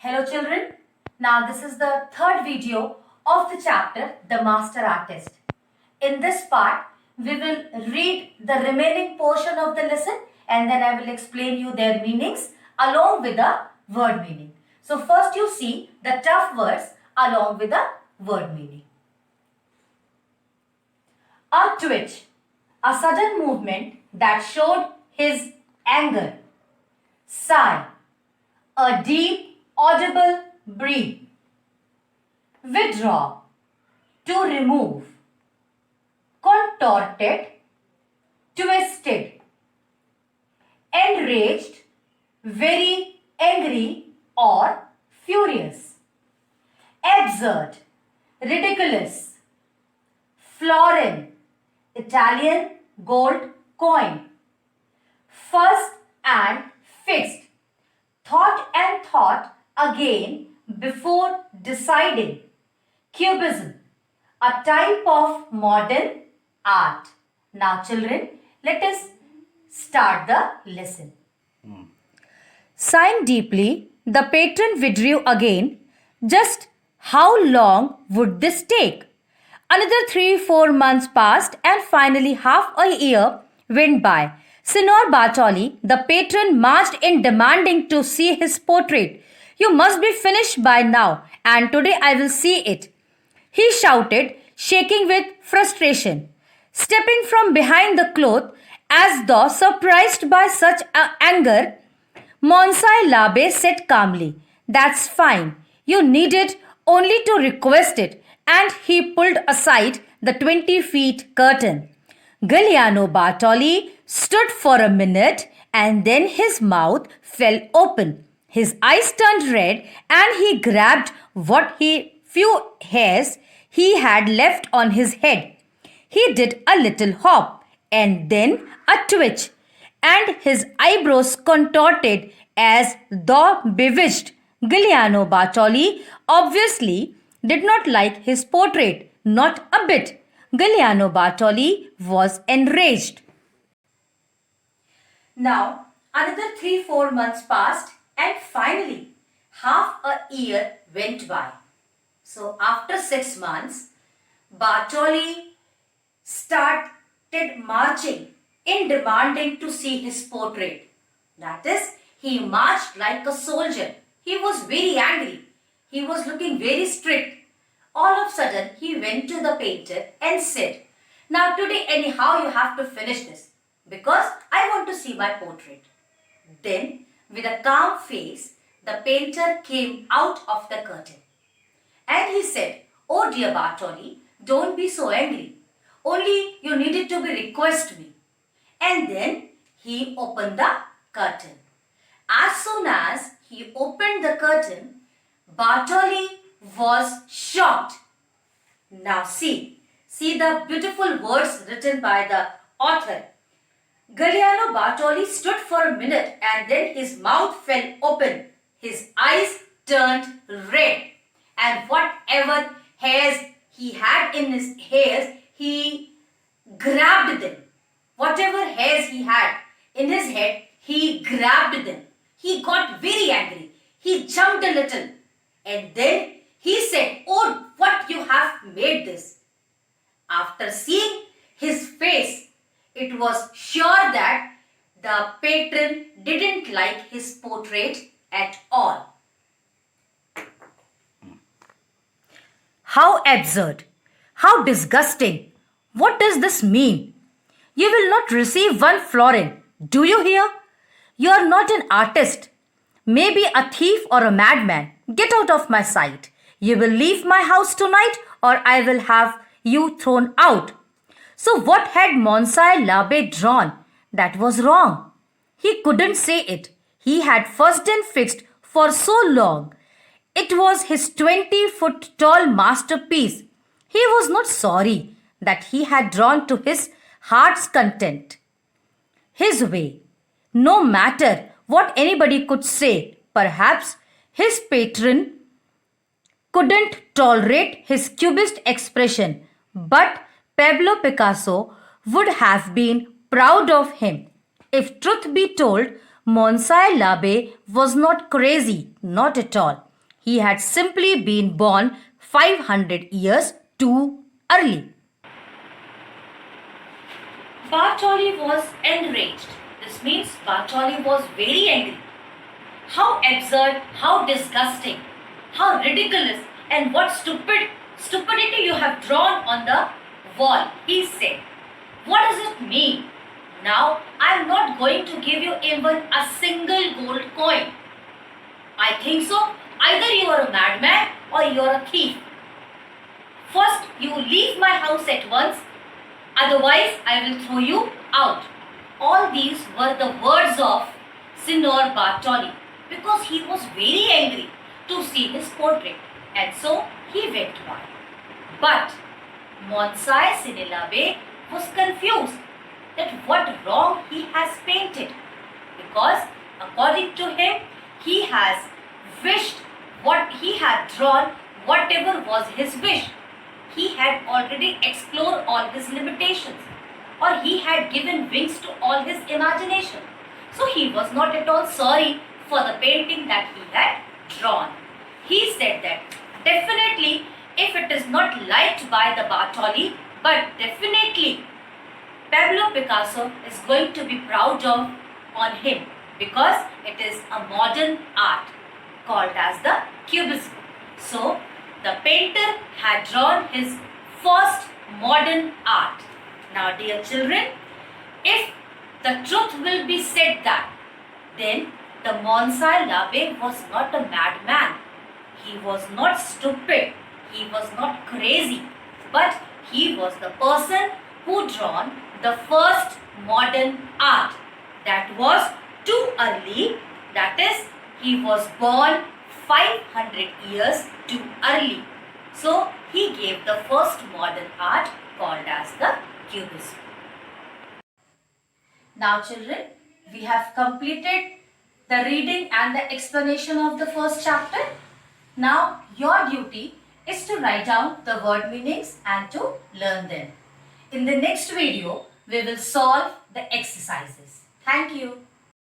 Hello children. Now this is the third video of the chapter The Master Artist. In this part, we will read the remaining portion of the lesson and then I will explain you their meanings along with the word meaning. So first you see the tough words along with the word meaning. A twitch, a sudden movement that showed his anger. Sigh, a deep audible breath. Withdraw, to remove. Contorted, twisted. Enraged, very angry or furious. Absurd, ridiculous. Florin, Italian gold coin. Fussed and fixed. Thought and thought again before deciding. Cubism, a type of modern art. Now children, let us start the lesson. Sighing deeply, the patron withdrew again. Just how long would this take? Another 3-4 months passed and finally half a year went by. Signor Bartoli, the patron, marched in demanding to see his portrait. You must be finished by now, and today I will see it, he shouted, shaking with frustration. Stepping from behind the cloth, as though surprised by such anger, Monsignor Labe said calmly, "That's fine. You needed only to request it," and he pulled aside the 20-feet curtain. Giuliano Bartoli stood for a minute and then his mouth fell open. His eyes turned red and he grabbed what few hairs he had left on his head. He did a little hop and then a twitch, and his eyebrows contorted as though bewitched. Giuliano Bartoli obviously did not like his portrait, not a bit. Giuliano Bartoli was enraged. Now, another 3-4 months passed and finally half a year went by. So, after 6 months, Bartoli started marching in demanding to see his portrait. That is, he marched like a soldier. He was very angry. He was looking very strict. All of a sudden, he went to the painter and said, "Now today anyhow you have to finish this because I want to see my portrait." Then, with a calm face, the painter came out of the curtain. And he said, "Oh dear Bartoli, don't be so angry. Only you needed to request me." And then he opened the curtain. As soon as he opened the curtain, Bartoli was shocked. Now see the beautiful words written by the author. Giuliano Bartoli stood for a minute and then his mouth fell open. His eyes turned red and whatever hairs he had in his hairs, he grabbed them. Whatever hairs he had in his head, he grabbed them. He got very angry. He jumped a little. And then he said, "Oh, what you have made this." After seeing his face, it was sure that the patron didn't like his portrait at all. How absurd! How disgusting! What does this mean? You will not receive 1 florin. Do you hear? You are not an artist. Maybe a thief or a madman. Get out of my sight. You will leave my house tonight or I will have you thrown out. So what had Monsignor Labe drawn? That was wrong. He couldn't say it. He had fussed and fixed for so long. It was his 20-foot tall masterpiece. He was not sorry that he had drawn to his heart's content. His way. No matter what anybody could say, perhaps his patron couldn't tolerate his cubist expression, but Pablo Picasso would have been proud of him. If truth be told, Monsignor Labe was not crazy, not at all. He had simply been born 500 years too early. Bartoli was enraged. This means Bartoli was very angry. How absurd, how disgusting, how ridiculous, and what stupidity you have drawn on the wall, he said. What does it mean? Now I am not going to give you even a single gold coin. I think so. Either you are a madman or you are a thief. First, you leave my house at once, otherwise I will throw you out. All these were the words of Signor Bartoli because he was very angry to see his portrait, and so he went by. But Monsignor Sinilabe was confused that what wrong he has painted, because according to him he has wished what he had drawn, whatever was his wish. He had already explored all his limitations, or he had given wings to all his imagination. So he was not at all sorry for the painting that he had drawn. He said that definitely if it is not liked by the Bartoli, but definitely Pablo Picasso is going to be proud of on him because it is a modern art called as the Cubism. So the painter had drawn his first modern art. Now dear children, if the truth will be said that, then the Monsignor Labe was not a madman. He was not stupid. He was not crazy. But he was the person who drawn the first modern art. That was too early. That is, he was born 500 years too early. So he gave the first modern art called as the Cubism. Now children, we have completed the reading and the explanation of the first chapter. Now your duty is to write down the word meanings and to learn them. In the next video, we will solve the exercises. Thank you.